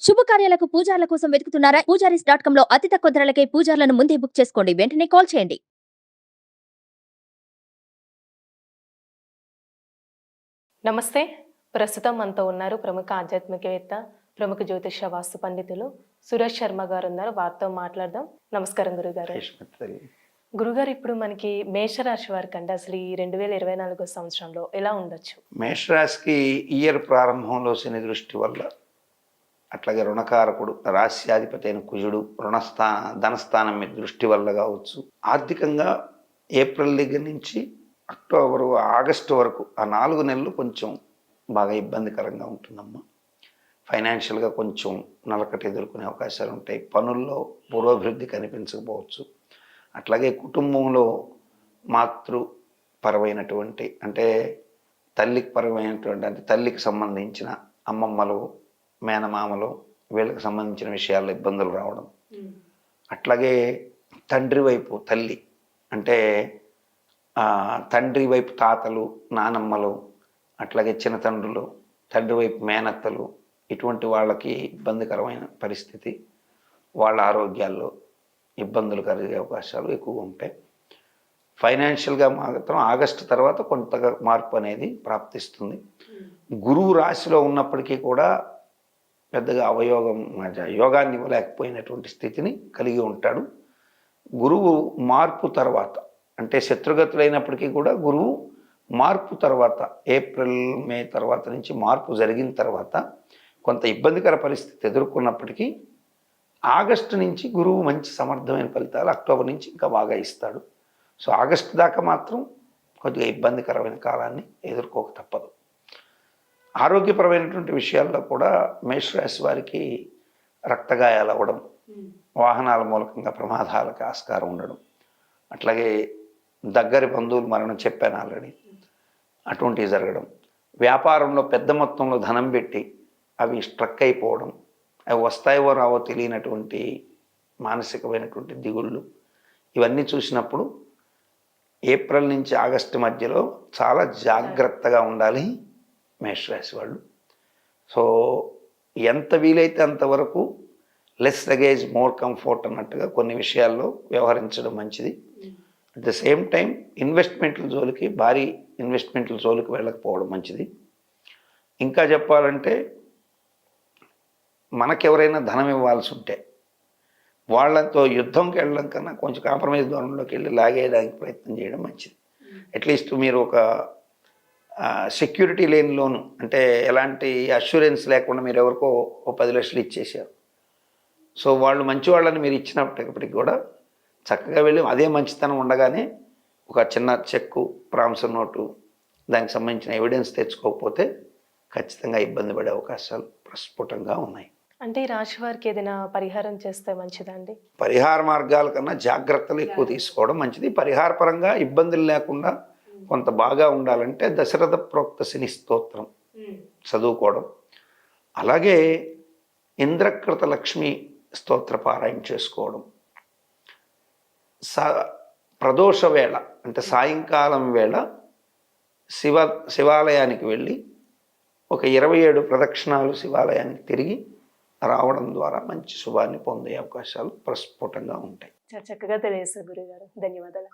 శుభకార్యాలకు పూజార్ల కోసం వెతుకుతున్నారా? పూజారీస్.com లో అతి తక్కువ ధరలకే పూజార్లను ముందే బుక్ చేసుకోండి. వెంటనే కాల్ చేయండి. నమస్తే. ప్రస్తుతం మనతో ఉన్నారు ప్రముఖ ఆధ్యాత్మికవేత్త, ప్రముఖ జ్యోతిష వాస్తు పండితులు సురేష్ శర్మ గారు ఉన్నారు. వారితో మాట్లాడదాం. నమస్కారం గురుగారు. గురుగారు, ఇప్పుడు మనకి మేషరాశి వారికి అండి అసలు ఈ 2024 సంవత్సరంలో ఎలా ఉండొచ్చు? మేషరాశికి ఇయర్ ప్రారంభంలో శని దృష్టి వల్ల, అట్లాగే రుణకారకుడు రాశ్యాధిపతి అయిన కుజుడు ధనస్థానం మీద దృష్టి వల్ల కావచ్చు, ఆర్థికంగా ఏప్రిల్ దగ్గర నుంచి అక్టోబరు ఆగస్టు వరకు ఆ 4 నెలలు కొంచెం బాగా ఇబ్బందికరంగా ఉంటుందమ్మా. ఫైనాన్షియల్గా కొంచెం నలకట ఎదుర్కొనే అవకాశాలు ఉంటాయి. పనుల్లో పురోభివృద్ధి కనిపించకపోవచ్చు. అట్లాగే కుటుంబంలో మాతృపరమైనటువంటి అంటే తల్లికి పరమైనటువంటి అంటే తల్లికి సంబంధించిన అమ్మమ్మలు, మేనమామలు, వీళ్ళకి సంబంధించిన విషయాల్లో ఇబ్బందులు రావడం. అట్లాగే తండ్రి వైపు తల్లి అంటే తండ్రి వైపు తాతలు, నానమ్మలు, అట్లాగే చిన్నతండ్రులు, తండ్రి వైపు మేనత్తలు, ఇటువంటి వాళ్ళకి ఇబ్బందికరమైన పరిస్థితి, వాళ్ళ ఆరోగ్యాల్లో ఇబ్బందులు కలిగే అవకాశాలు ఎక్కువగా ఉంటాయి. ఫైనాన్షియల్గా మాత్రం ఆగస్టు తర్వాత కొంతగా మార్పు అనేది ప్రాప్తిస్తుంది. గురువు రాశిలో ఉన్నప్పటికీ కూడా పెద్దగా యోగాన్ని ఇవ్వలేకపోయినటువంటి స్థితిని కలిగి ఉంటాడు. గురువు మార్పు తర్వాత అంటే శత్రుగతులైనప్పటికీ కూడా గురువు మార్పు తర్వాత ఏప్రిల్ మే తర్వాత నుంచి మార్పు జరిగిన తర్వాత కొంత ఇబ్బందికర పరిస్థితి ఎదుర్కొన్నప్పటికీ ఆగస్టు నుంచి గురువు మంచి సమర్థమైన ఫలితాలు అక్టోబర్ నుంచి ఇంకా బాగా ఇస్తాడు. సో ఆగస్టు దాకా మాత్రం కొద్దిగా ఇబ్బందికరమైన కాలాన్ని ఎదుర్కోక తప్పదు. ఆరోగ్యపరమైనటువంటి విషయాల్లో కూడా మేషరాశి వారికి రక్తగాయాలు అవ్వడం, వాహనాల మూలకంగా ప్రమాదాలకు ఆస్కారం ఉండడం, అట్లాగే దగ్గరి బంధువులు మరణం చెప్పాను ఆల్రెడీ, అటువంటివి జరగడం, వ్యాపారంలో పెద్ద మొత్తంలో ధనం పెట్టి అవి స్ట్రక్ అయిపోవడం, అవి వస్తాయో రావో తెలియనటువంటి మానసికమైనటువంటి దిగుళ్ళు, ఇవన్నీ చూసినప్పుడు ఏప్రిల్ నుంచి ఆగస్టు మధ్యలో చాలా జాగ్రత్తగా ఉండాలి మేషరాశి వాళ్ళు. సో ఎంత వీలైతే అంతవరకు లెస్ లగేజ్ మోర్ కంఫర్ట్ అన్నట్టుగా కొన్ని విషయాల్లో వ్యవహరించడం మంచిది. అట్ ద సేమ్ టైం ఇన్వెస్ట్మెంట్ల జోలికి, భారీ ఇన్వెస్ట్మెంట్ల జోలికి వెళ్ళకపోవడం మంచిది. ఇంకా చెప్పాలంటే మనకెవరైనా ధనం ఇవ్వాల్సి ఉంటే వాళ్ళతో యుద్ధంకి వెళ్ళడం కన్నా కొంచెం కాంప్రమైజ్ ధోరణిలోకి వెళ్ళి లాగేయడానికి ప్రయత్నం చేయడం మంచిది. అట్లీస్ట్ మీరు ఒక సెక్యూరిటీ లేని లోను అంటే ఎలాంటి అష్యూరెన్స్ లేకుండా మీరు ఎవరికో 10 లక్షలు ఇచ్చేసారు. సో వాళ్ళు మంచి వాళ్ళని మీరు ఇచ్చినప్పటికీ కూడా చక్కగా వెళ్ళి అదే మంచితనం ఉండగానే ఒక చిన్న చెక్కు, ప్రామిసరీ నోటు, దానికి సంబంధించిన ఎవిడెన్స్ తెచ్చుకోకపోతే ఖచ్చితంగా ఇబ్బంది పడే అవకాశాలు ప్రస్ఫుటంగా ఉన్నాయి. అంటే ఈ రాశి వారికి ఏదైనా పరిహారం చేస్తే మంచిదండి? పరిహార మార్గాల కన్నా జాగ్రత్తలు ఎక్కువ తీసుకోవడం మంచిది. పరిహార పరంగా ఇబ్బందులు లేకుండా కొంత బాగా ఉండాలంటే దశరథ ప్రోక్త శని స్తోత్రం చదువుకోవడం, అలాగే ఇంద్రకృత లక్ష్మి స్తోత్ర పారాయణ చేసుకోవడం, ప్రదోష వేళ అంటే సాయంకాలం వేళ శివాలయానికి వెళ్ళి ఒక 27 ప్రదక్షిణాలు శివాలయానికి తిరిగి రావడం ద్వారా మంచి శుభాన్ని పొందే అవకాశాలు ప్రస్ఫుటంగా ఉంటాయి. చక్కగా తెలియజేశారు గురుగారు. ధన్యవాదాలు.